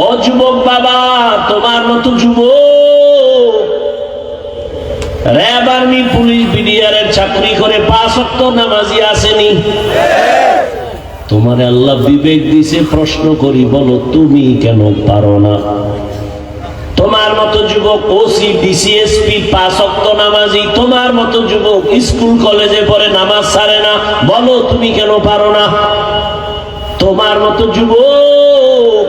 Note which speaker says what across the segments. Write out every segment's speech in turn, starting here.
Speaker 1: ও যুবক বাবা, তোমার মতো যুবক র্যাব, আর্মি, পুলিশ, বিডিআরের চাকরি করে 5 ওয়াক্ত নামাজি আসেনি? তোমার আল্লাহ বিবেক দিছে, প্রশ্ন করি, বলো তুমি কেন পারো না? তোমার মতো যুবক ওসি, ডিসিএসপি 5 ওয়াক্ত নামাজি, তোমার মতো যুবক স্কুল কলেজে পড়ে নামাজ ছাড়ে না, বলো তুমি কেন পারো না? তোমার মতো যুবক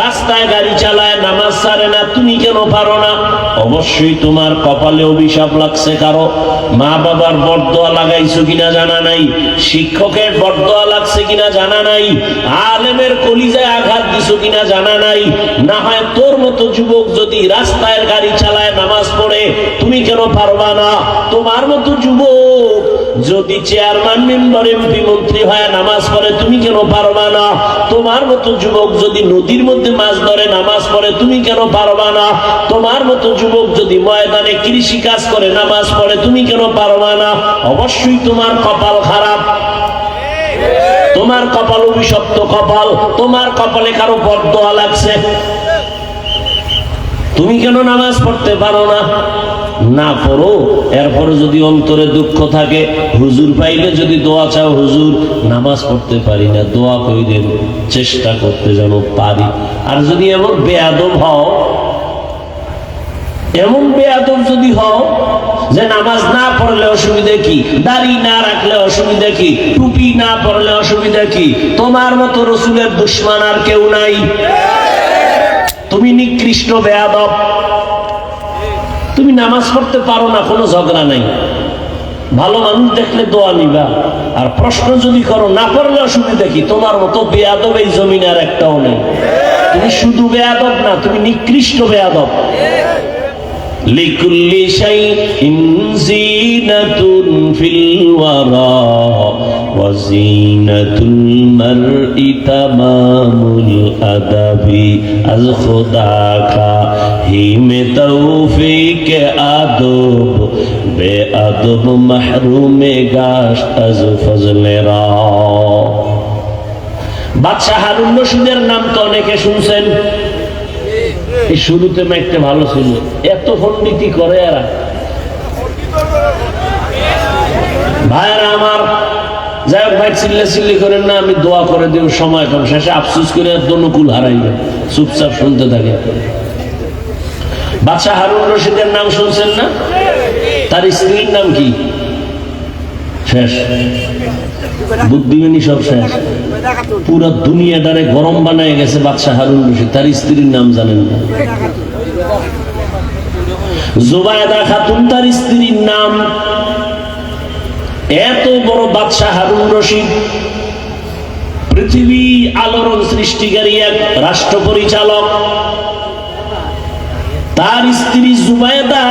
Speaker 1: রাস্তায় গাড়ি চালায় নামাজ ছাড়ে না, তুমি কেন পারো না? অবশ্যই তোমার কপালে অভিশাপ লাগছে, কারো মা বাবার বরদোয়া লাগাইছো কিনা জানা নাই, শিক্ষকের বরদোয়া লাগছে কিনা জানা নাই, আলেমের কলিজায় আঘাত দিছো কিনা জানা নাই। না হয় তোর মতো যুবক যদি রাস্তায় গাড়ি চালায় নামাজ পড়ে, তুমি কেন পারবা না? তোমার মতো যুবক যদি চেয়ারম্যান, মেম্বার, এমপি, মন্ত্রী হয় নামাজ পড়ে, তুমি কেন পারবা না? তোমার মতো যুবক যদি নদীর মধ্যে মাছ ধরে নামাজ পড়ে, তুমি কেন পারবা না? তোমার মতো যুবক যদি ময়দানে কৃষি কাজ করে নামাজ পড়ে, তুমি কেন পারবা না? অবশ্যই তোমার কপাল খারাপ, তোমার কপাল অভিশপ্ত কপাল, তোমার কপালে কারো বরদোয়া লাগছে। তুমি কেন নামাজ পড়তে পারো না? না পড়ো, এরপরে যদি অন্তরে দুঃখ থাকে, হুজুর পাইলে যদি দোয়া চাও, হুজুর নামাজ পড়তে পারি না, দোয়া কইরেন, চেষ্টা করতে যেন পারি। আর যদি এমন বেয়াদব হও, এমন বেয়াদব যদি হও যে নামাজ না পড়লে অসুবিধা কি, দাড়ি না রাখলে অসুবিধা কি, টুপি না পড়লে অসুবিধা কি, তোমার মতো রসুলের দুশমান আর কেউ নাই। তুমি নিকৃষ্ট বেয়াদব, তুমি নামাজ পড়তে পারো না, কোনো ঝগড়া নাই, ভালো মানুষ দেখলে দোয়া নিবা। আর প্রশ্ন যদি করো না পড়লে অসুবিধা কি, তোমার মতো বেয়াদব এই জমিনে আর একটাও নেই। তুমি শুধু বেয়াদব না, তুমি নিকৃষ্ট বেয়াদব। লিকুল্লি শাইইন যিনাতুন ফিল ওয়ারা ওয়া যিনাতুল মারই তামামুল আদাবি আজ খুদা কা হিমে তৌফিক আদব বেআদব মাহরুমে গাশ আজ ফজলেরা। বাদশাহ হারুন রশিদের নাম তো অনেকে শুনছেন। এই শুরুতে একটা ভালো ছিল, এত পণ্ডিতি করে এরা। ভাইরা আমার, যাই হোক ভাই, চিল্লি করেন না, আমি দোয়া করে দেব, সময় কম, শেষে আফসোস করে অনুকূল হারাইবে, চুপচাপ শুনতে থাকে। বাদশাহ হারুন রশিদের নাম শুনছেন না? তার স্ত্রীর নাম কি? শেষ, বুদ্ধিমানী সব শেষ, পুরো দুনিয়াটারে গরম বানায় গেছে বাদশাহ হারুন রশিদ। তার স্ত্রীর নাম জানেন না? জুবায়দা খাতুন তার স্ত্রীর নাম। এত বড় বাদশাহ হারুন রশিদ, পৃথিবী আলোড়ন সৃষ্টিকারী এক রাষ্ট্র পরিচালক। তার স্ত্রী জুবায়দা,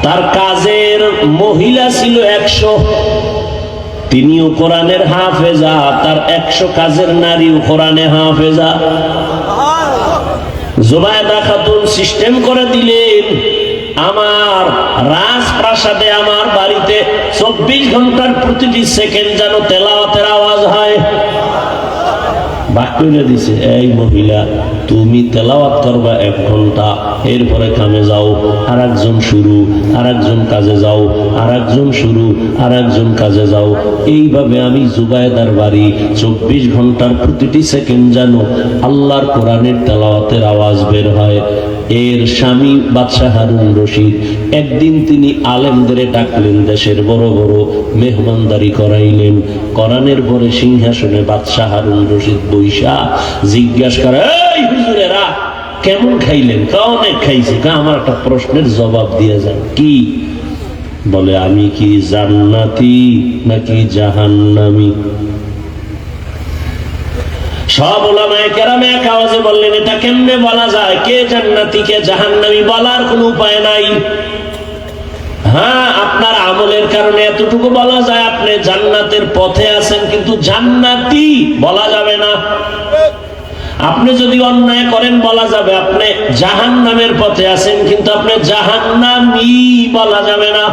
Speaker 1: তার কাজের মহিলা ছিল 100। তিনিও কোরআনের হাফেজা, তার 100 কাজের নারীও কোরআনে হাফেজা। জুবায়দা খাতুন সিস্টেম করে দিলেন, আমার রাজপ্রাসাদে, আমার বাড়িতে 24 ঘন্টার প্রতিটি সেকেন্ড যেন তেলাওয়াতের আওয়াজ হয়। বাক্য দিছে, এই মহিলা তুমি তেলাওয়াত করবা 1 ঘন্টা, এরপরে কামে যাও, আর একজন শুরু, আর একজন কাজে যাও, আর একজন শুরু, আর একজন কাজে যাও। এইভাবে আমি জুবায়দার বাড়ি 24 ঘন্টার প্রতিটি সেকেন্ড যেন আল্লাহর কোরআনের তেলাওয়াতের আওয়াজ বের হয়। এর স্বামী বাদশাহ হারুন রশিদ একদিন তিনি আলেমদের ডাকলেন, দেশের বড় বড় মেহমানদারি করাইলেন। কোরআনের পরে সিংহাসনে বাদশাহ হারুন রশিদ বৈশা জিজ্ঞাসা করে, এই হুজুরেরা কেমন খাইলেন? অনেক খাইছি। আমার একটা প্রশ্নের জবাব দিয়ে যান। কি? বলে, আমি কি জান্নাতি নাকি জাহান্নামী? সব উলামায়ে কেরাম এক আওয়াজে বললেন, এটা কেমনে বলা যায়? কে জান্নাতি কে জাহান্নামী বলার কোনো উপায় নাই। হ্যাঁ, আপনার আমলের কারণে এতটুকু বলা যায়, আপনি জান্নাতের পথে আছেন, কিন্তু জান্নাতি বলা যাবে না। আপনি যদি অন্যায় করেন বলা যাবে আপনি জাহান্নামের পথে আছেন, কিন্তু আপনি জাহান্নামী বলা যাবে না।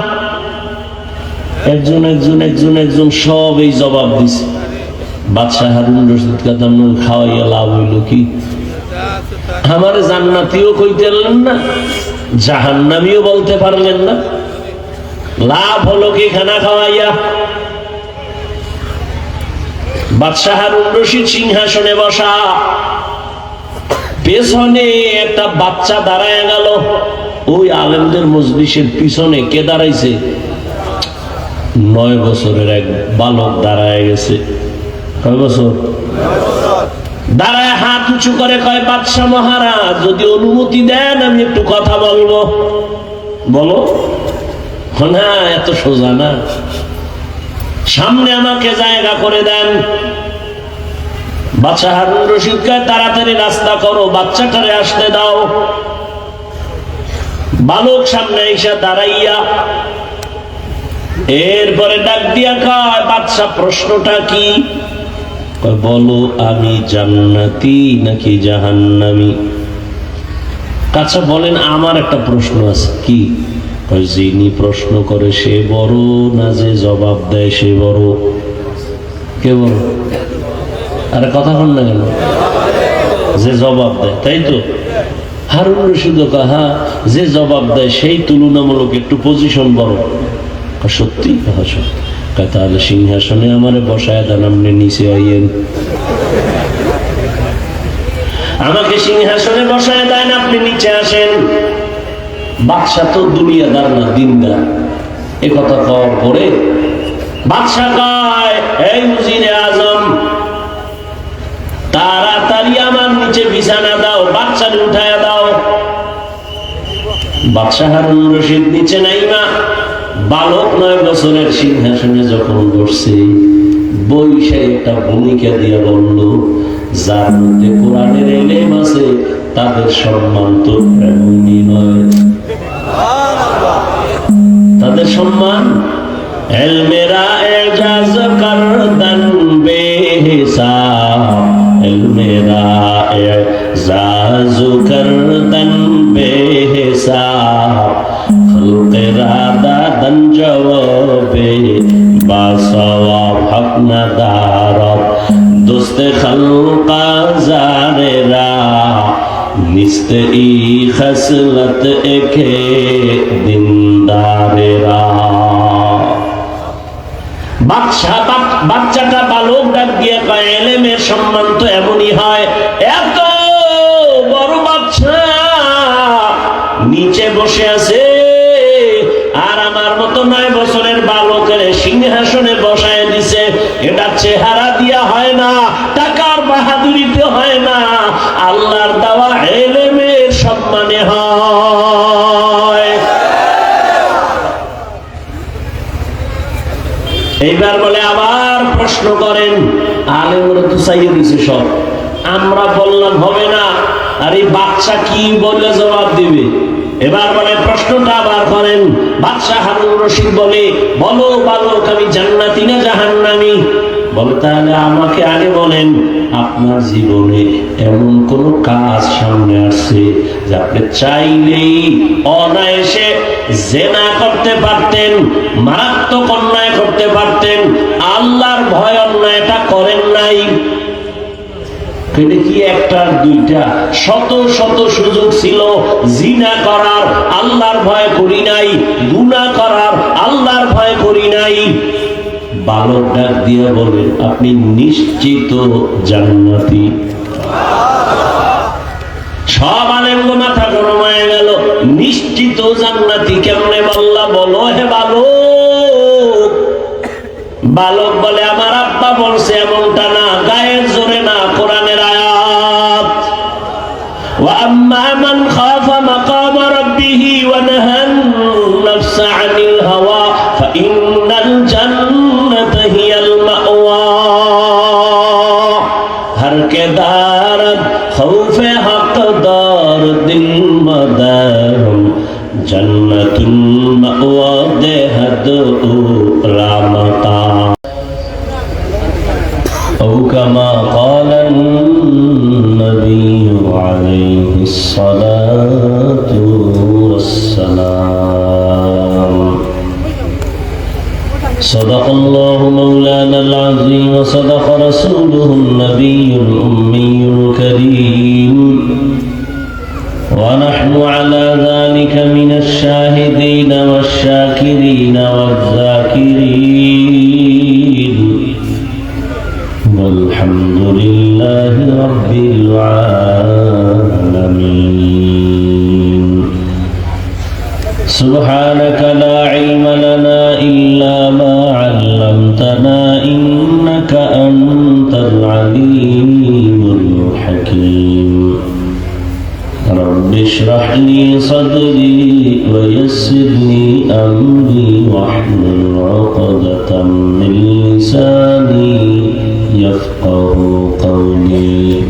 Speaker 1: একজন একজন একজন একজন সব এই জবাব দিছে। বাদশাহ হারুন রশিদ খাওয়াইয়া লাভ হইল কি? আমার জান্নাতিও কইতে পারলেন না, জাহান্নামীও বলতে পারলেন না। লাভ হলো কি খানা খাওয়াইয়া? বাদশাহ হারুন রশিদ সিংহাসনে বসা, পেছনে একটা বাচ্চা দাঁড়ায় গেল। ওই আলেমদের মজলিসের পিছনে কে দাঁড়াইছে? 9 বছরের এক বালক দাঁড়ায় গেছে। কয় বছর? দাঁড়ায় হাত উঁচু করে কয়, বাদশাহ মহারাজ যদি অনুমতি দেন আমি একটু কথা বলবো। বলো। না, এত সোজা না, সামনে আমাকে জায়গা করে দেন। বাদশাহ হারুন রশিদ কয়, তাড়াতাড়ি রাস্তা করো, বাচ্চাটারে আসতে দাও। বালক সামনে এসে দাঁড়াইয়া এরপরে ডাক দিয়া কয়, বাদশাহ প্রশ্নটা কি? বলো, আমি জান্নাতি নাকি জাহান্নামী? আচ্ছা বলেন, আমার একটা প্রশ্ন আছে। কি? যিনি প্রশ্ন করে সে বড় না যে জবাব দেয় সে বড়? কে বড়? আরে কথা বল না কেন? যে জবাব দেয়, তাই তো? হারুন রশিদ হ্যাঁ, যে জবাব দেয় সেই তুলনামূলক একটু পজিশন বড়। সত্যি? তাহলে সিংহাসনে আমারে বসায় দেন, আপনি নিচে আইয়েন। আমাকে সিংহাসনে বসায় দেন, আপনি নিচে আসেন। বাদশাহ তো দুনিয়াদার না, দিনদার। এ কথা কওয়ার পরে বাদশাহ কয়, এই উজিরে আজম, তাড়াতাড়ি আমার নিচে বিছানা দাও, বাচ্চাকে উঠায় দাও। বাদশাহ হারুন রশিদ নিচে নাইমা বালক 9 বছরের সিংহাসনে যখন বসছে, বইসে একটা ভূমিকা দিয়ে বলল, যার মধ্যে কোরআনের ইলম আছে তাদের সম্মান তো এমনই নয়। তাদের সম্মান এলমেরা এজাজ করদন বেহিসাব, এলমেরা এজাজ করদন বেহিসাব, খলকেরা দাদন জওয়াবে বাসওয়াব হক নদারব, দোস্তে খলকা জারেরা নিস্তে ই খসলত একে দিনদারেরা। বাচ্চাটা বালক ডাক দিয়ে কয়, এলেমের সম্মান তো এমনই হয়। এত বড় বাচ্চা নিচে বসে আছে, আর আমার মতো 9 বছরের বালকের সিংহাসনে বসায় দিছে। এটা চেহারা দিয়া হয় না, টাকার বাহাদুরিতে হয় না, আল্লাহর দেওয়া ইলমের সম্মানে হয়। এইবার বলে আবার প্রশ্ন করেন। আলেমরা তো চাইয়ে দিছে সব, আমরা বললাম হবে না, আর এই বাচ্চা কি বলে জবাব দিবে? এবার বলে প্রশ্নটা আবার করেন। বাদশাহ হারুন রশিদ বলে, বলো বালক, আমি জান্নাতি না জাহান্নামী? বলে, তাহলে আমাকে আগে বলেন, আপনার জীবনে এমন কোন কাজ সামনে আসছে যে আপনি চাইলেই অনায়াসে জেনা করতে পারতেন, মারাত্মক অন্যায় করতে পারতেন, আল্লাহর ভয় অন্যায়টা করেন নাই? কি একটার দুইটা? শত শত সুযোগ ছিল জিনা করার, আল্লাহর ভয় করি নাই, গুনাহ করার, আল্লাহর ভয় করি নাই। বালক ডাক দিয়ে বলে, আপনি নিশ্চিত জান্নাতি? সব আলেম মাথা গরম হয়ে গেল। নিশ্চিত জান্নাতি কেমনে বললা? বলো হে বালক। বালক বলে, আমার আব্বা বলছে এমনটা না, গায়ের জোরে না, কোরআনের আয়াত। ওয়া আম্মা মান খাফা মাকাম রাব্বিহি ওয়া নাহান নাফসা আনিল হাওয়া ফাইন্নাল জান্নাতা হিয়াল মাওয়া। হর কে দারদ খৌফে হকদার দিল মদারম জান্নাতুল মাওয়া দেহদ রামতা। أو كما قال النبي عليه الصلاة والسلام. صدق الله مولانا العظيم وصدق رسوله النبي الأمي الكريم. العالمين سبحانك لا علم لنا إلا ما علمتنا إنك أنت العليم الحكيم رب اشرح لي صدري ويسر لي أمري واحلل عقدة من لساني يفقه قولي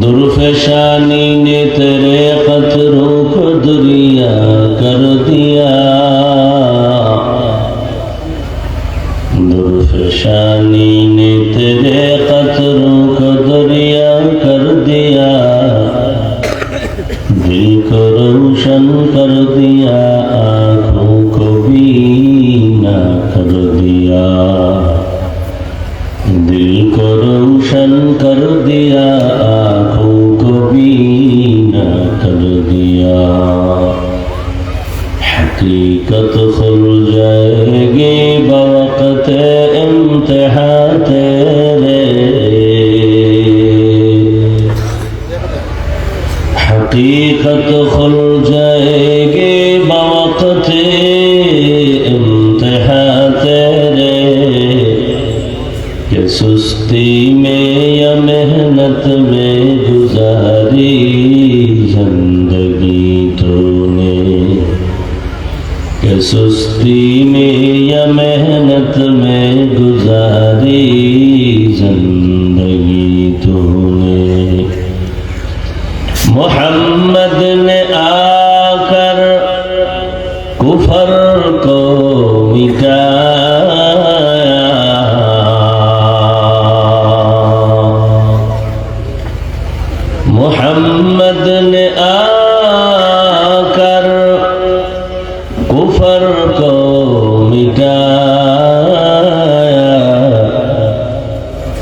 Speaker 1: दुर्फशानी ने तेरे कतरों को दरिया कर दिया दुर्फशानी ने तेरे कतरों को दरिया कर दिया दिल को रोशन कर दिया आँखों को बीना कर दिया दिल को रोशन कर दिया आँखों को बीना कर दिया हकीकत खुल जाएगी बवक़्त इम्तिहा तेरे हकीकत खुल जाएगी बवक़्त इम्तिहा तेरे कि सुस्ती में या मेहनत में गुजारी जिंदगी तूने कि सुस्ती में या मेहनत में गुजारी जिंदगी तूने मोहम्मद ने आकर कुफर को मिटाया मोहम्मद ने आकर कुफर को मिटाया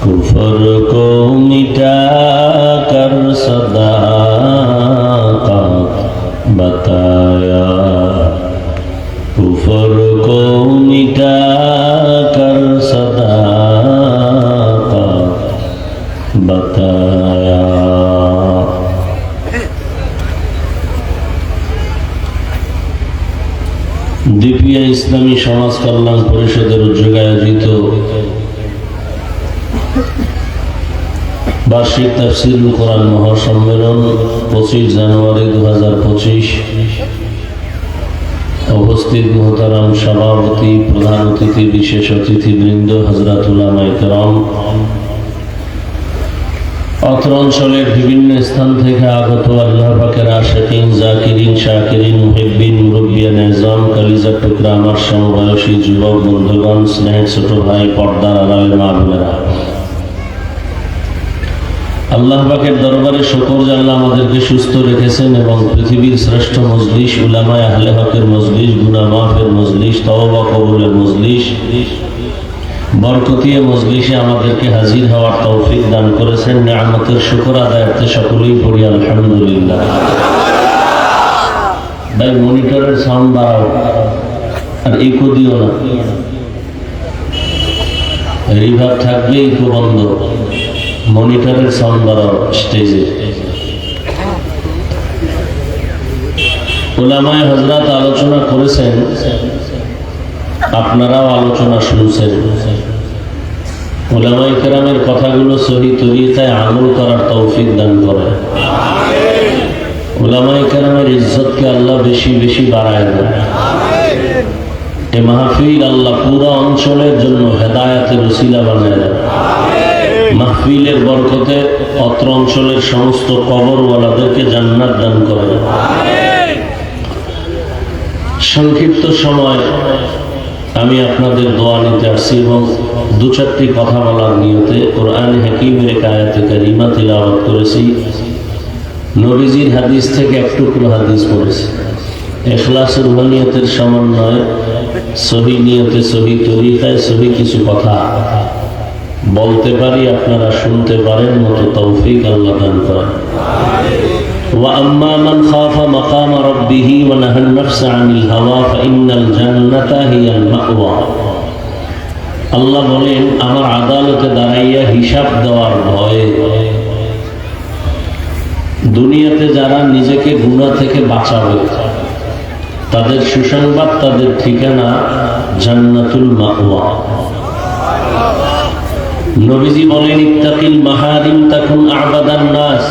Speaker 1: कुफर को मिटाकर सदाक़त बताया कुफर को मिटाकर सदाक़त बताया দীপিয়া ইসলামী সমাজ কল্যাণ পরিষদের উদ্যোগে আয়োজিত বার্ষিক তাফসীরুল কোরআন মহাসম্মেলন 25 জানুয়ারি 2025 উপস্থিত মুহতারাম সভাপতি প্রধান অতিথি বিশেষ অতিথিবৃন্দ হযরত উলামায়ে কেরাম অত্র অঞ্চলের বিভিন্ন স্থান থেকে আগত আল্লাহ পাকের আশিকিন জাকিরিন শাকিরিন মুহিব্বিন মুরব্বিয়ান নিজাম কলিজার টুকরা আমার সমবয়সী যুবক বন্ধুগণ স্নেহের ছোট ভাই পর্দার আড়ালের মা বোনেরা আল্লাহ পাকের দরবারে শুকর যে আল্লাহ আমাদেরকে সুস্থ রেখেছেন এবং পৃথিবীর শ্রেষ্ঠ মজলিস উলামায়ে আহলে হকের মজলিস গুনাহ মাফের মজলিস তওবা কবুলের মজলিস বরকতিয়া মজলিসে আমাদেরকে হাজির হওয়ার তৌফিক দান করেছেন নিয়ামতের শুকর আদায়ার্থে সকলেই পড়ি আলহামদুলিল্লাহ ভাই মনিটরের সাউন্ড বাড়াও আর ইকো দিও না রিভার থাকবে ইকো বন্ধ মনিটরের সাউন্ড বাড়াও স্টেজে উলামায়ে হযরত আলোচনা করেছেন আপনারাও আলোচনা শুনছেন উলামায়ে কেরামের কথাগুলো সহি তরিকায় আমল করার তৌফিক দান করে উলামায়ে কেরামের ইজ্জতকে আল্লাহ বেশি বেশি বাড়ায় দেন এই মাহফিল আল্লাহ পুরো অঞ্চলের জন্য হেদায়েতের ওসিলা বানায় দেন মাহফিলের বরকতে অত্র অঞ্চলের সমস্ত কবরওয়ালাদেরকে জান্নাত দান করে সংক্ষিপ্ত সময় আমি আপনাদের দোয়া নিতে আসছি এবং দু চারটি কথা বলার নিয়তে কোরআন হাকিমের এক আয়াতে কারিমা তিলাওয়াত করেছি নবীজির হাদিস থেকে এক টুকরো হাদিস পড়েছি ইখলাসের নিয়তের সমন্বয়ে সহি নিয়তে সহি তরিকায় সহি কিছু কথা বলতে পারি আপনারা শুনতে পারেন মতো তৌফিক আল্লাহ দান করেন وأما من خاف مقام ربه ونهى النفس عن الهوى فإن الجنة هي المأوى আল্লাহ বলেন আমার আদালতে দাঁড়াইয়া হিসাব দেওয়ার ভয়ে দুনিয়াতে যারা নিজেকে গুনাহ থেকে বাঁচাবে তাদের সুসংবাদ, তাদের ঠিকানা জান্নাতুল মাওয়া। নবীজি বলেন ইত্তাকিল মাহারিম তাকুন আবাদান নাস।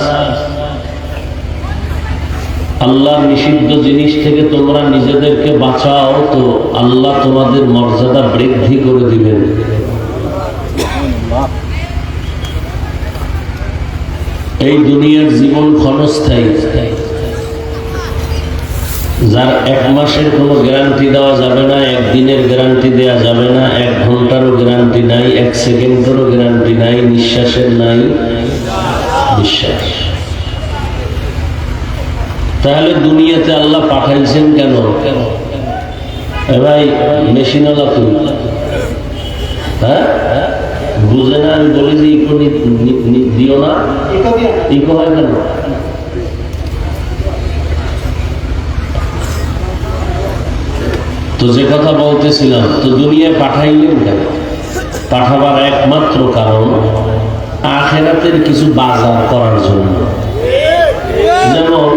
Speaker 1: আল্লাহর নিষিদ্ধ জিনিস থেকে তোমরা নিজেদেরকে বাঁচাও তো আল্লাহ তোমাদের মর্যাদা বৃদ্ধি করে দিবেন। এই দুনিয়ার জীবন ক্ষণস্থায়ী, যার 1 মাসের কোনো গ্যারান্টি দেওয়া যাবে না, 1 দিনের গ্যারান্টি দেওয়া যাবে না, 1 ঘন্টারও গ্যারান্টি নাই, 1 সেকেন্ডেরও গ্যারান্টি নাই, নিঃশ্বাসের নাই বিশ্বাস। তাহলে দুনিয়াতে আল্লাহ পাঠাইছেন কেন? ভাই মেশিনওয়ালা তুমি, হ্যাঁ বুঝে না? আমি বলি যে ইকো দিও না, ইকো হয় কেন? তো যে কথা বলতেছিলাম, তো দুনিয়া পাঠাইলেন কেন? পাঠাবার একমাত্র কারণ আখিরাতের কিছু বাজার করার জন্য। যেমন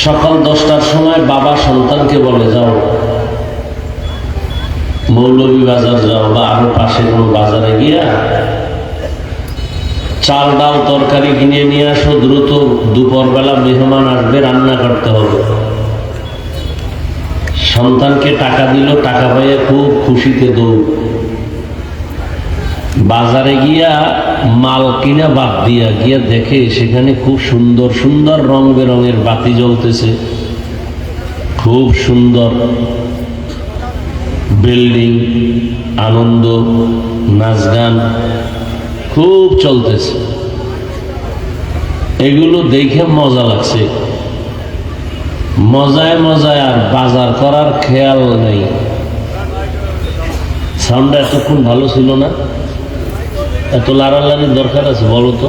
Speaker 1: সকাল 10টার সময় বাবা সন্তানকে বলে যাও মৌলভী বাজার যাও বা আরো পাশে কোনো বাজারে গিয়া চাল ডাল তরকারি কিনে নিয়ে আসো, দ্রুত দুপুরবেলা মেহমান আসবে, রান্না করতে হবে। সন্তানকে টাকা দিল, টাকা পাইয়ে খুব খুশিতে দৌড়। বাজারে গিয়া মাল কিনা বাদ দিয়া গিয়া দেখে সেখানে খুব সুন্দর সুন্দর রং বেরঙের বাতি জ্বলতেছে, খুব সুন্দর বিল্ডিং, আনন্দ, নাচ গান খুব চলতেছে। এগুলো দেখে মজা লাগছে, মজায় মজায় আর বাজার করার খেয়াল নেই। সাউন্ডটা এতক্ষণ ভালো ছিল না, এত লাড়ালাড়ির দরকার আছে বলো তো?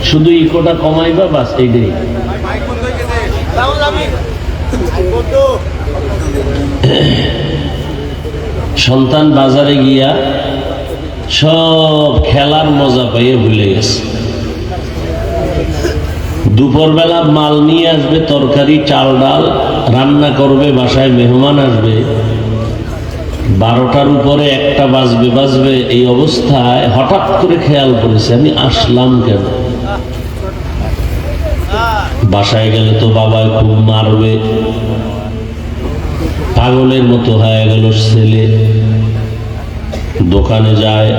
Speaker 1: শুধু ইকোটা কমাইবা বাস, এইটাই। সন্তান বাজারে গিয়া সব খেলার মজা পাইয়ে ভুলে গেছে। দুপুরবেলা মাল নিয়ে আসবে, তরকারি চাল ডাল রান্না করবে, বাসায় মেহমান আসবে, 12টার উপরে 1টা বাজবে। এই অবস্থায় হঠাৎ করে খেয়াল করেছে আমি আসলাম কেন? বাসায় গেলে তো বাবাই খুব মারবে, পাগলের মতো হয়ে গেল ছেলে। দোকানে যায়,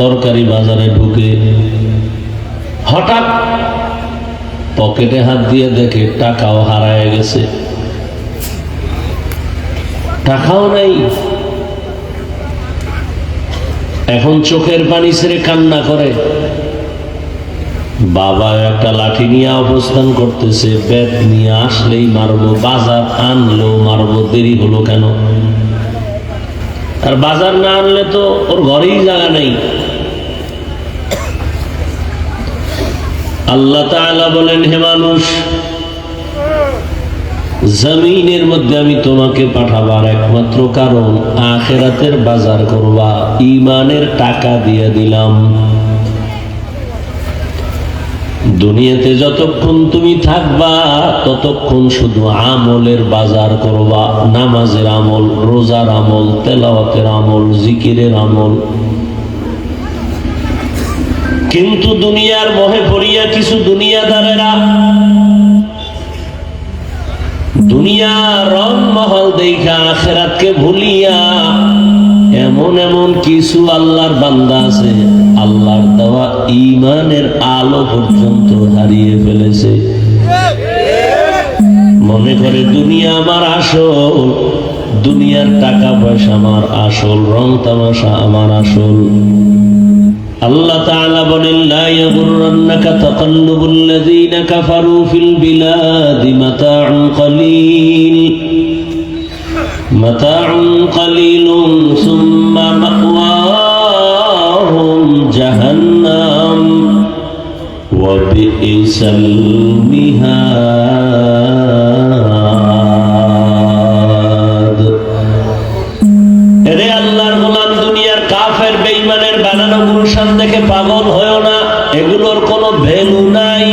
Speaker 1: তরকারি বাজারে ঢুকে, হঠাৎ পকেটে হাত দিয়ে দেখে টাকাও হারায় গেছে, টাকাও নাই। এখন চোখের পানি ছেড়ে কান্না করে। বাবা একটা লাঠি নিয়ে অবস্থান করতেছে, বেত নিয়ে আসলেই মারবো, বাজার আনলো মারবো, দেরি হলো কেন? আর বাজার না আনলে তো ওর ঘরেই জায়গা নেই। আল্লাহ তাআলা বলেন, হে মানুষ, জমিনের মধ্যে আমি তোমাকে পাঠাবার একমাত্র কারণ আখিরাতের বাজার করবা, ঈমানের টাকা দিয়ে দিলাম। দুনিয়াতে যতক্ষণ তুমি থাকবা ততক্ষণ শুধু আমলের বাজার করবা, নামাজের আমল, রোজার আমল, তেলাওয়াতের আমল, জিকিরের আমল। কিন্তু দুনিয়ার মোহে পড়িয়া কিছু দুনিয়াদারেরা দুনিয়ার রং মহল দেখা আখিরাতকে ভুলিয়া এমন এমন কিছু আল্লাহর বান্দা আছে আল্লাহর দেওয়া ঈমানের আলো পর্যন্ত হারিয়ে ফেলেছে। মনে করে দুনিয়া আমার আসল, দুনিয়ার টাকা পয়সা আমার আসল, রং তামাশা আমার আসল। আল্লাহ তাআলা বলেন, লা ইয়াগুররান্নাকা তাকাল্লুবুল লাযীনা কাফারু ফিল বিলাদি মাতাউন কলিল সুম্মা মাওয়াহুম জাহান্নাম ওয়া বিইসাল মিহাদ। বেঈমানের বানানো গুলশান দেখে পাগল হয়েও না, এগুলোর কোনো ভ্যালু নাই।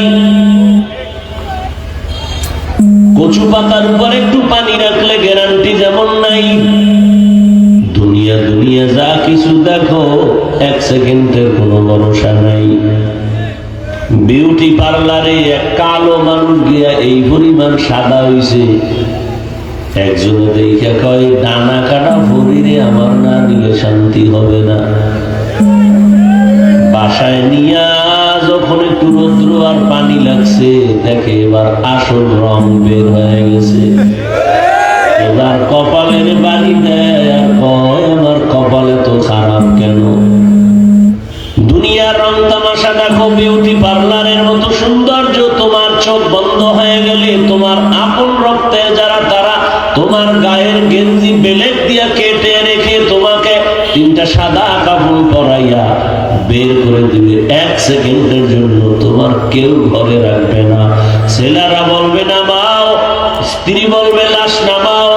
Speaker 1: কচু পাতার উপর একটু পানি রাখলে গ্যারান্টি যেমন নাই, দুনিয়া দুনিয়া যা কিছু দেখো এক সেকেন্ডের কোনো ভরসা নাই। বিউটি পার্লারে এক কালো মানুষ গিয়া এই পরিমাণ সাদা হইছে, একজনে দেখে কয় ডানা কাটা ভরিরে আমার না নিলে শান্তি হবে না। বাসায় নিয়া যখন একটু রৌদ্র আর পানি লাগছে, দেখে এবার আসল রং বের হয়ে গেছে। এবার কপালের বাড়ি দেয় আর কয় আমার কপালে তো খারাপ কেন। দুনিয়ার রং তামাশা দেখো, বিউটি পার্লারের মতো সৌন্দর্য। তোমার চোখ বন্ধ হয়ে গেলে তোমার আপন রক্তের যারা, তারা তোমার গায়ের গেঞ্জি বেলেট দিয়া কেটে রেখে তোমাকে তিনটা সাদা কাপড় পরাইয়া বের করে দিবে। এক সেকেন্ডের জন্য তোমার কেউ ঘরে রাখবে না। ছেলেরা বলবে নামাও, স্ত্রী বলবে লাশ নামাও,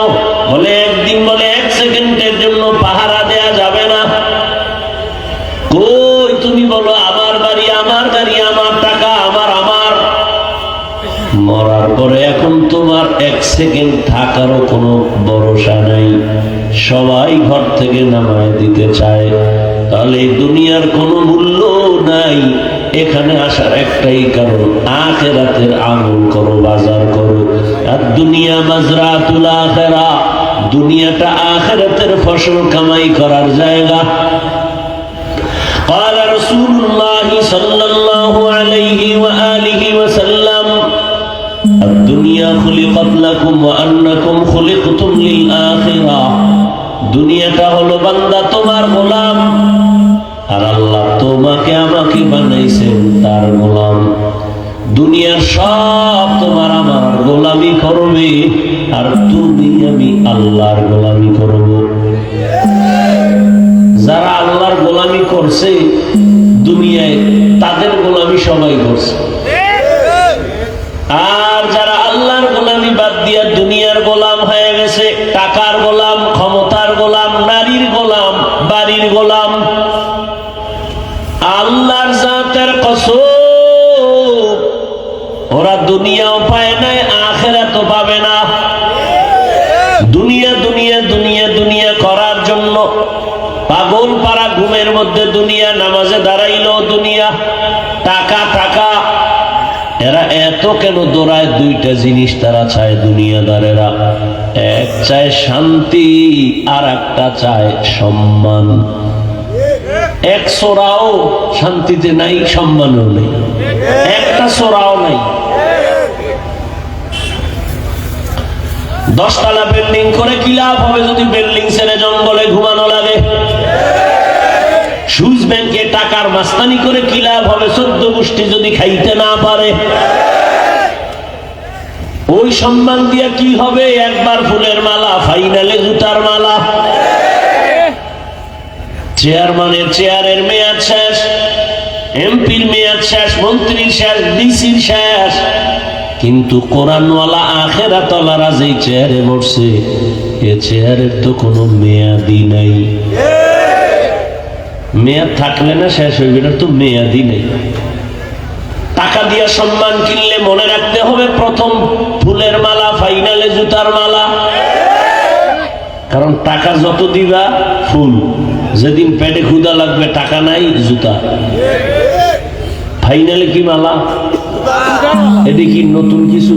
Speaker 1: বলে একদিন বলে এক সেকেন্ডের জন্য পাহারা দেয়া যাবে না। কই তুমি বলো আমার বাড়ি, আমার গাড়ি, আমার টাকা, আমার আমার। মরার পরে এখন তোমার এক সেকেন্ড থাকারও কোনো ভরসা নাই, সবাই ঘর থেকে নামায় দিতে চায়। তাহলে দুনিয়ার কোনো মূল্য নাই। এখানে আসার একটাই কারণ, আখিরাতের আমল করো, বাজার করো। আর দুনিয়া মাজরাতুল আখিরা, দুনিয়াটা আখিরাতের ফসল কামাই করার জায়গা। قال رسول الله صلى الله عليه وآله وسلم الدنيا خلقت لكم وأنكم خلقتم للآخرة। দুনিয়াটা হলো বান্দা তোমার গোলাম, আর আল্লাহ তোমাকে আমাকে বানাইছেন তার গোলাম। দুনিয়ার সব তোমার আমার গোলামি করবে, আর তুমি আমি আল্লাহর গোলামি করব। যারা আল্লাহর গোলামি করছে দুনিয়ায়, তাদের গোলামি সবাই করছে। আর যারা আল্লাহর গোলামি বাদ দিয়া দুনিয়ার গোলাম হয়ে গেছে, টাকার গোলাম, ক্ষমতার গোলাম, নারীর গোলাম, বাড়ির গোলাম, আল্লাহর জাতের কসম ওরা দুনিয়াও পায় নাই, আখিরাতও পাবে না। দুনিয়া দুনিয়া দুনিয়া দুনিয়া করার জন্য পাগল পাড়া ঘুমের মধ্যে দুনিয়া, নামাজে দাঁড়াইলো দুনিয়া, টাকা টাকা। এরা এত কেন দৌড়ায়? দুইটা জিনিস তারা চায় দুনিয়াদারেরা, এক চায় শান্তি আর একটা চায় সম্মান। এক সোরাও শান্তিতে নাই, সম্মানও নেই, একটা সোরাও নাই। 10 তলা বিল্ডিং করে কি লাভ হবে যদি বিল্ডিং ছেড়ে জঙ্গলে ঘুমানো লাগে? সুইস ব্যাংকে টাকার মাস্তানি করে কি লাভ হবে 14 গোষ্ঠী যদি খাইতে না পারে? ওই সম্মান দিয়া কি হবে? একবার ফুলের মালা, ফাইনালে জুতার মালা। চেয়ারম্যানের চেয়ারের মেয়াদ শেষ, এমপির মেয়াদ শেষ, মন্ত্রীর শেষ, ডিসির শেষ, কিন্তু কোরআনওয়ালা আখিরাতওয়ালারা যেই চেয়ারে বসছে, এ চেয়ারের তো কোনো মেয়াদি নাই। মেয়াদ থাকলে না শেষ হইবে না, তো মেয়াদি নেই। টাকা দিয়া সম্মান কিনলে মনে রাখতে হবে প্রথম ফুলের মালা, ফাইনালে জুতার মালা। কারণ টাকা যত দিবা ফুল, যেদিন পেটে ক্ষুধা লাগবে টাকা নাই, জুতা। ফাইনালে কি মালা? এটি কি নতুন কিছু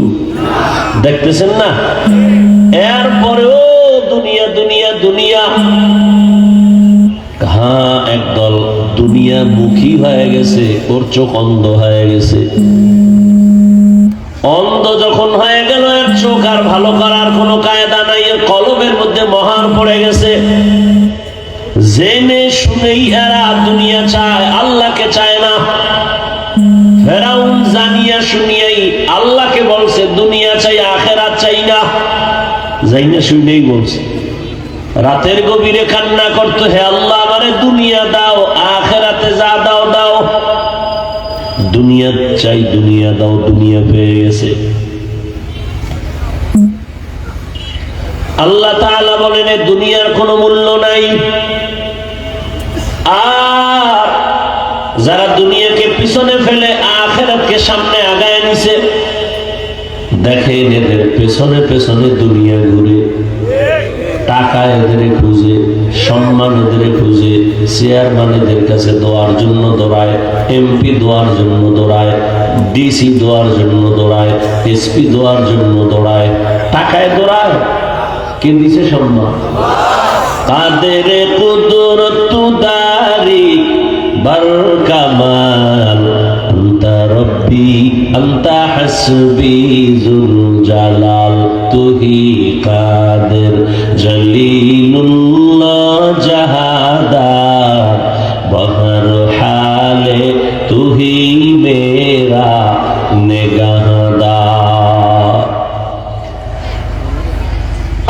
Speaker 1: দেখতেছেন না? এরপরেও দুনিয়া দুনিয়া দুনিয়া। হ্যাঁ, একদল দুনিয়া মুখী হয়ে গেছে, ওর চোখ অন্ধ হয়ে গেছে। অন্ধ যখন হয়ে গেল, এর চোখ আর ভালো করার কোনো কায়দা নাই, এর কলবের মধ্যে মহান পড়ে গেছে। জেনে শুনেই এরা দুনিয়া চায়, আল্লাহকে চায় না। ফেরাউন জানিয়া শুনিয়াই আল্লাহকে বলছে দুনিয়া চাই, আখিরাত চাই না। যাই না শুনেই বলছে, রাতের গভীরে কান্না করতো, হে আল্লাহ আমারে দুনিয়া দাও, আখিরাতে যা দাও দাও। দুনিয়া চাই, দুনিয়া দাও, দুনিয়া পেয়ে গেছে। আল্লাহ তাআলা বলেন দুনিয়ার কোনো মূল্য নাই। আর যারা দুনিয়াকে পিছনে ফেলে আখিরাতকে সামনে আগায় নিছে, দেখেন এদের পেছনে পেছনে দুনিয়া ঘুরে, টাকা এদের খুঁজে, সম্মান এদের খুঁজে, চেয়ারম্যান এদের কাছে দেওয়ার জন্য দৌড়ায়, এমপি দেওয়ার জন্য দৌড়ায়, ডিসি দেওয়ার জন্য দৌড়ায়, এসপি দেওয়ার জন্য দৌড়ায়, টাকায় দৌড়ায়। কে দিছে সম্মান? কাদের কুদরত দারি বরকামাল আনতা রব্বি আনতা হাসবি যুল জালাল তুহি কাদের জলিলুল্লাহ জাহাদার বহর হালে তুহি মেরা নিগাহদার।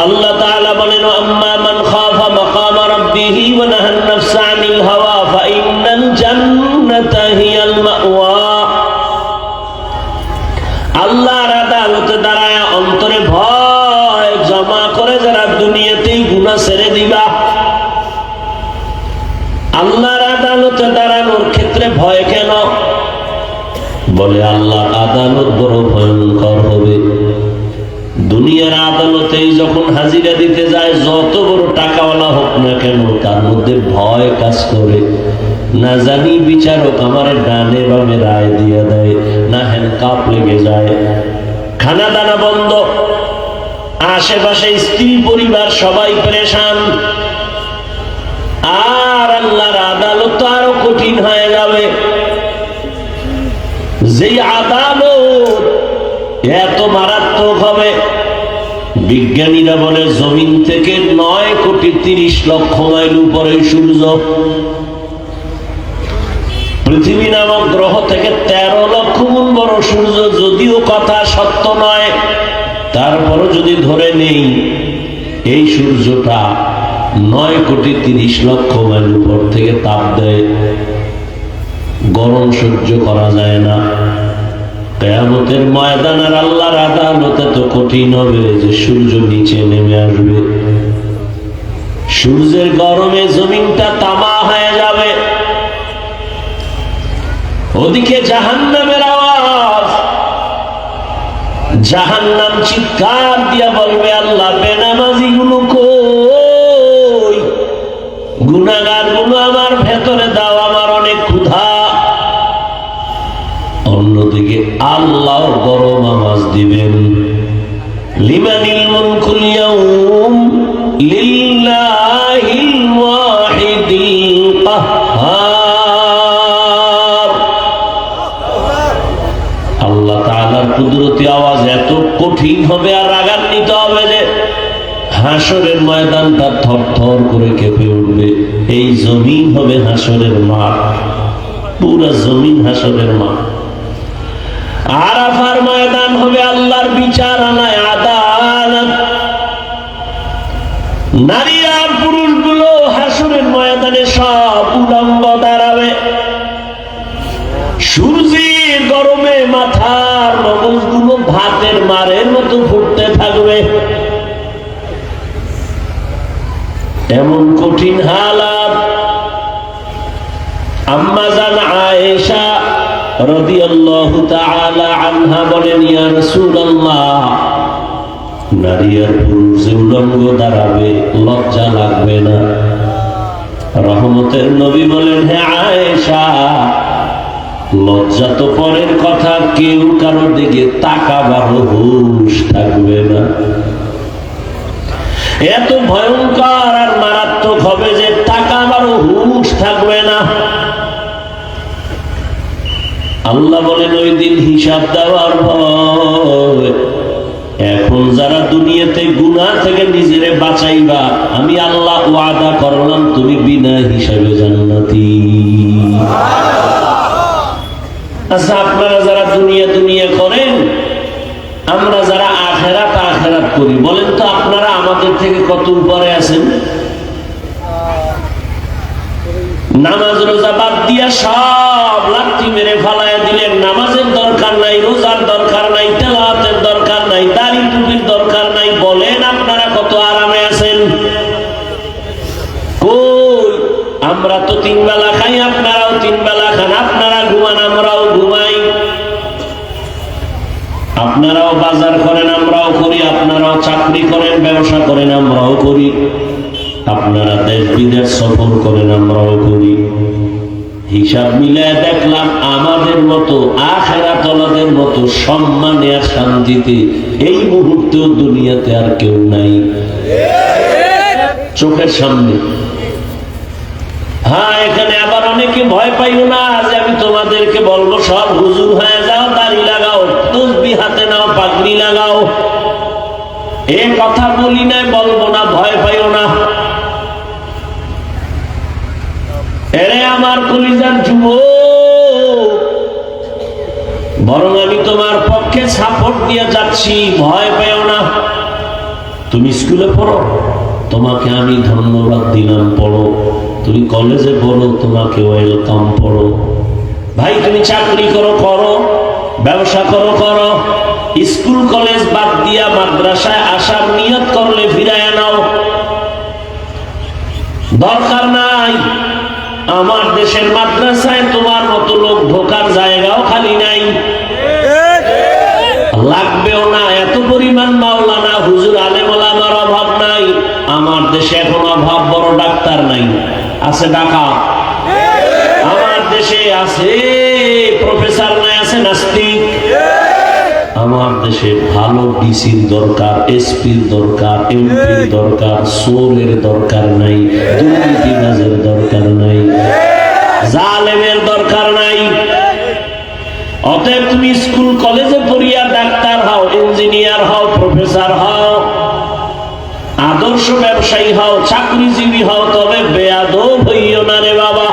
Speaker 1: আল্লাহ তাআলা বলেন, আম্মা মান খাফা মাকাম রাব্বিহি ওয়া নাহান নাফসা আনিল হাওয়া ফাইন্নাল জান্নাতা হিয়াল মাওয়া। আল্লাহর আদালতে দাঁড়ায় অন্তরে ভয় জমা করে যারা দুনিয়াতেই গুনাহ ছেড়ে দিবা, আল্লাহর আদালতে দাঁড়ানোর ক্ষেত্রে ভয় কেন? বলে আল্লাহর আদালত বড় ভয়ঙ্কর হবে। দুনিয়ার আদালতেই যখন হাজিরা দিতে যায়, যত বড় টাকাওয়ালা হোক না কেন, তার মধ্যে ভয় কাজ করে। না জানি বিচারক আমার ডানে বামে রায় দিয়ে দেয়, না হেন কাপ লেগে যায়, খানা দানা বন্ধ, আশেপাশে স্ত্রী পরিবার সবাই পেরেশান। আর আল্লাহর আদালত তো আরো কঠিন হয়ে যাবে। যেই আদালত এত মারাত্মক হবে, বিজ্ঞানীরা বলে জমিন থেকে 9,30,00,000 মাইল উপরে সূর্য, পৃথিবী নামক গ্রহ থেকে 13 লক্ষ গুণ বড় সূর্য। যদিও কথা সত্য নয়, তারপরও যদি ধরে নেই এই সূর্যটা 9,30,00,000 মাইল উপর থেকে তাপ দেয়, গরম সহ্য করা যায় না। কিয়ামতের ময়দান আর আল্লাহর আদালত এত কঠিন হবে যে সূর্য নিচে নেমে আসবে, সূর্যের গরমে জমিনটা তামা হয়ে যাবে। ওদিকে জাহান্নামের আওয়াজ, জাহান্নাম চিৎকার দিয়া বলবে, আল্লাহ বেনামাজি গুলো কই, গুনাহগার গুলো আমার ভেতরে দাও, আমার অনেক ক্ষুধা। অন্যদিকে আল্লাহ গরম আওয়াজ দিবেন, লিমানিল মুলকুল ইয়াউম লিল্লাহিল ওয়াহিদিল কাহ্হার। আল্লাহ তাআলার কুদরতি আওয়াজ এত কঠিন হবে আর রাগান্বিত হবে যে হাসরের ময়দানটা থরথর করে কেঁপে উঠবে। এই জমিন হবে হাসরের মাঠ, পুরা জমিন হাসরের মাঠ। আরাফার ময়দান হবে আল্লাহর বিচারণায় আদালত। নারী আর পুরুষগুলো হাসরের ময়দানে সব উলঙ্গ দাঁড়াবে। সূর্যের গরমে মাথার মগজগুলো ভাতের মারের মতো ফুটতে থাকবে। এমন কঠিন হালাত। আম্মা জান আয়েশা রাদিয়াল্লাহু তাআলা আনহা বলেন, ইয়া রাসূলুল্লাহ, নারী আর পুরুষ যে উলঙ্গ দাঁড়াবে লজ্জা লাগবে না? রহমতের নবী বলেন, হে আয়েশা, লজ্জা তো পরের কথা, কেউ কারোর দিকে তাকাবারও হুঁশ থাকবে না। এত ভয়ঙ্কর আর মারাত্মক হবে যে তাকাবারও হুঁশ থাকবে না। আল্লাহ বলেন, ওই দিন হিসাব দেওয়ার ভয়। এখন যারা দুনিয়াতে গুনাহ থেকে নিজেরে বাঁচাইবা, আমি আল্লাহ ওয়াদা করলাম তুমি বিনা হিসাবে জান্নাতি। আচ্ছা, আপনারা যারা দুনিয়া দুনিয়া করেন, আমরা যারা আখেরাত আখেরাত করি, বলেন তো আপনারা আমাদের থেকে কত উপরে আছেন? নামাজ রোজা বাদ দিয়া সব লাঠি মেরে ফালাইয়া দিলেন। নামাজের দরকার নাই, রোজার দরকার নাই, তেলাওয়াতের দরকার নাই, দাড়ি টুপির দরকার নাই। বলেন আপনারা কত আরামে আছেন? কই, আমরা তো 3 তিন বেলা খান, আপনারা ঘুমান আমরাও ঘুমাই, আপনারাও বাজার করেন আমরাও করি, আপনারাও চাকরি করেন ব্যবসা করেন আমরাও করি, আপনারা দেশ বিদেশ সফর করেন আমরাও করি। হিসাব মিলায় দেখলাম আমাদের মতো আখিরাতওয়ালাদের মতো সম্মানে আর শান্তিতে এই মুহূর্তেও দুনিয়াতে আর কেউ নাই চোখের সামনে। হ্যাঁ, এখানে আবার অনেকে ভয় পাইও না যে আমি তোমাদেরকে বলবো সব হুজুর হয়ে যাও, দাড়ি লাগাও, তসবিহ হাতে নাও, পাগড়ি লাগাও। এ কথা বলি নাই, বলবো না, ভয় পাইও না। এরে আমার কলিজার যুবক, বরং আমি তোমার পক্ষে সাপোর্ট দিয়ে যাচ্ছি, ভয় পেও না। তুমি স্কুলে পড়ো, তোমাকে আমি ধন্যবাদ দিলাম, পড়ো। তুমি কলেজে পড়ো, তোমাকে ওয়েলকাম, পড়ো। ভাই তুমি চাকরি করো, করো, ব্যবসা করো, করো। স্কুল কলেজ বাদ দিয়া মাদ্রাসায় আসার নিয়ত করলে ফিরায় নাও, দরকার নাই। আমার দেশের মাদ্রাসায় তোমার মতো লোক ঢোকার জায়গাও খালি নাই, লাগবেও না। এত পরিমাণ মাওলানা হুজুর আলেম ওলামার অভাব নাই। আমার দেশে এখন অভাব বড় ডাক্তার নাই, আছে ডাকা। আমার দেশে আছে প্রফেসর নাই, আছে নাস্তিক। আমার দেশে ভালো ডিসির দরকার, এসপির দরকার, এমপির দরকার, সোলের দরকার নাই, দুর্নীতিবাজের দরকার নাই, জালেমের দরকার নাই। অতএব তুমি স্কুল কলেজে পড়িয়া ডাক্তার হও, ইঞ্জিনিয়ার হও, প্রফেসর হও, আদর্শ ব্যবসায়ী হও, চাকরিজীবী হও, তবে বেয়াদব হইও না রে বাবা।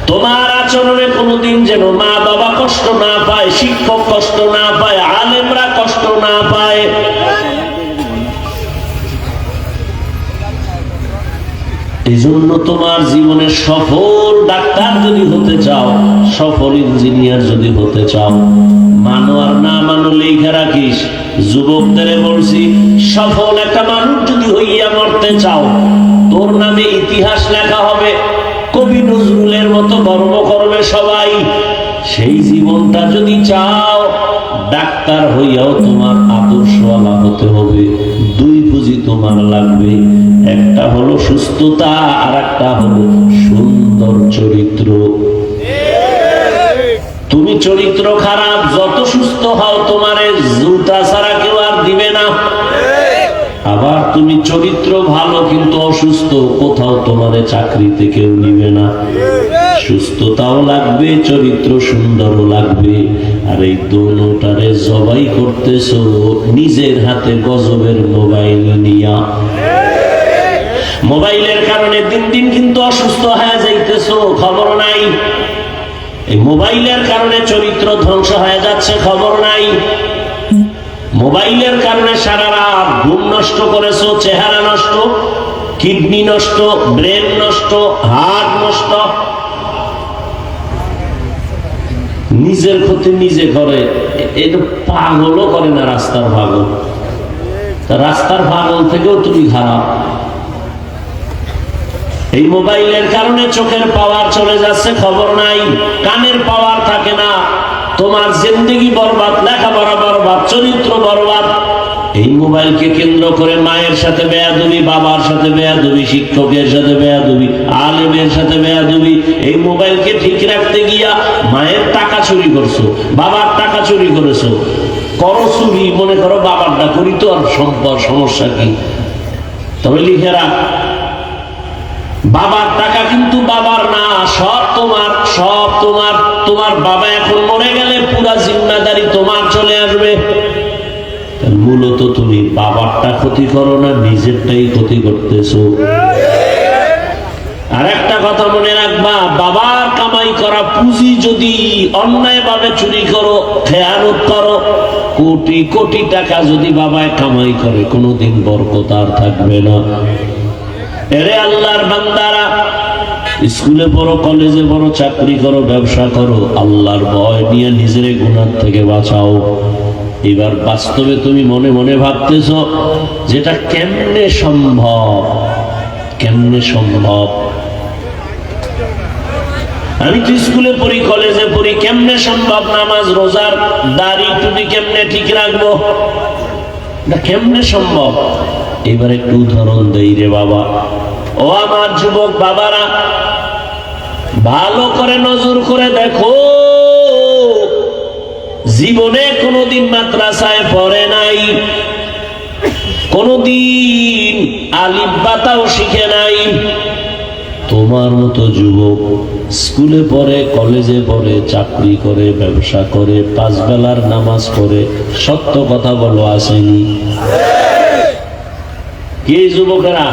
Speaker 1: তোমার আচরণে কোনোদিন যেন মা বাবা কষ্ট না পায়, শিক্ষক কষ্ট না পায়, আলেমরা কষ্ট না পায়। এই জন্য তোমার জীবনের সফল ডাক্তার যদি হতে চাও, সফল ইঞ্জিনিয়ার যদি হতে চাও, মানো আর না মানো লেখা রাখিস। যুবকদের বলছি, সফল একটা মানুষ যদি হইয়া মরতে চাও, তোর নামে ইতিহাস লেখা হবে, কবি নজরুলের মতো গর্ব করবে সবাই। সেই জীবনটা যদি চাও, ডাক্তার হইয়াও তোমার আদর্শওয়ালা হতে হবে। দুই পুঁজি তোমার লাগবে, একটা হলো সুস্থতা, আর একটা হলো সুন্দর চরিত্র। তুমি চরিত্র খারাপ, যত সুস্থ হও তোমারে জুতা ছাড়া কেউ আর দিবে না। আবার তুমি চরিত্র ভালো কিন্তু অসুস্থ, কোথাও তোমারে চাকরিতে কেউ নিবে না। সুস্থতাও লাগবে, চরিত্র সুন্দরও লাগবে। আর এই দোনোটারে জবাই করতেছো নিজের হাতে গজবের মোবাইল নিয়া। মোবাইলের কারণে দিন দিন কিন্তু অসুস্থ হয়ে যাইতেছো, খবর নাই। এই মোবাইলের কারণে চরিত্র ধ্বংস হয়ে যাচ্ছে, খবর নাই। মোবাইলের কারণে সারা রাত ঘুম নষ্ট করেছো, চেহারা নষ্ট, কিডনি নষ্ট, ব্রেন নষ্ট, হার্ট নষ্ট। নিজের ক্ষতি নিজে করে, এটা পাগলও করে না, রাস্তার পাগল। রাস্তার পাগল থেকেও তুমি খারাপ। এই মোবাইলের কারণে চোখের পাওয়ার চলে যাচ্ছে, খবর নাই। কানের পাওয়ার থাকে না, তোমার জিন্দেগি বরবাদ, লেখাপড়া বরবাদ, চরিত্র বরবাদ। এই মোবাইলকে কেন্দ্র করে মায়ের সাথে বেয়াদবি, বাবার সাথে বেয়াদবি, শিক্ষকের সাথে বেয়াদবি, আলেমের সাথে বেয়াদবি। এই মোবাইলকে ঠিক রাখতে গিয়া মায়ের টাকা চুরি করছো, বাবার টাকা চুরি করেছো। করো চুরি, মনে করো বাবারটা করি তো, আর সম্পদ সমস্যা কি? তবে লিখে রাখ, বাবার টাকা কিন্তু বাবার না, সব তোমার, সব তোমার। তোমার বাবা এখন মরে গেলে পুরা জিম্মাদারি তোমার চলে আসবে। মূলত তুমি বাবারটা ক্ষতি করো না, নিজেরটাই ক্ষতি করতেছো। আর একটা কথা মনে রাখবা, বাবার কামাই করা পুঁজি যদি অন্যায় ভাবে চুরি করো, খেয়ানত করো, কোটি কোটি টাকা যদি বাবায় কামাই করে, কোনোদিন বরকত আর থাকবে না। এরে আল্লাহর বান্দারা, স্কুলে পড়ো, কলেজে পড়ো, চাকরি করো, ব্যবসা করো, আল্লাহর ভয় নিয়ে নিজের গুনাহ থেকে বাঁচাও। এবার বাস্তবে তুমি মনে মনে ভাবতেছো যেটা কেমনে সম্ভব, কেমনে সম্ভব। আমি তো স্কুলে পড়ি, কলেজে পড়ি, কেমনে সম্ভব নামাজ রোজার দাড়ি টুপি কেমনে ঠিক রাখবো? না কেমনে সম্ভব? এবার একটু উদাহরণ দেই রে বাবা। ও আমার যুবক বাবারা, ভালো করে নজর করে দেখো, জীবনে কোনোদিন মাদ্রাসায় পড়ে নাই, কোনোদিন আলিফ বাতাও শিখে নাই। তোমার মতো যুবক স্কুলে পড়ে, কলেজে পড়ে, চাকরি করে, ব্যবসা করে, 5 বেলার নামাজ পড়ে, সত্য কথা বলো আসেনি? কে যুবকেরা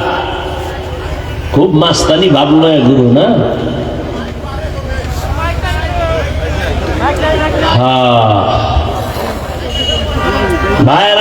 Speaker 1: খুব মাস্তানি ভাবলো এগুলো না? ভাইয়ের